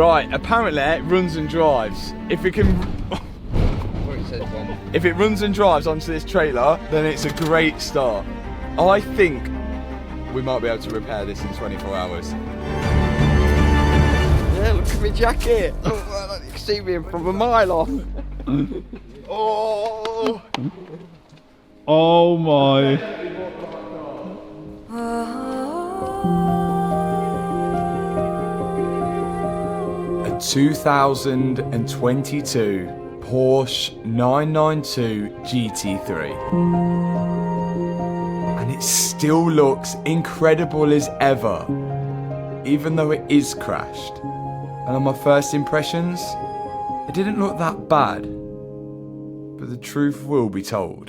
Right, apparently it runs and drives. If it can... If it runs and drives onto this trailer, then it's a great start. I think we might be able to repair this in 24 hours. Yeah, look at my jacket. Look, you can see me from a mile off. Oh! Oh my. A 2022 Porsche 992 GT3. And it still looks incredible as ever, even though it is crashed. And on my first impressions, it didn't look that bad. But the truth will be told.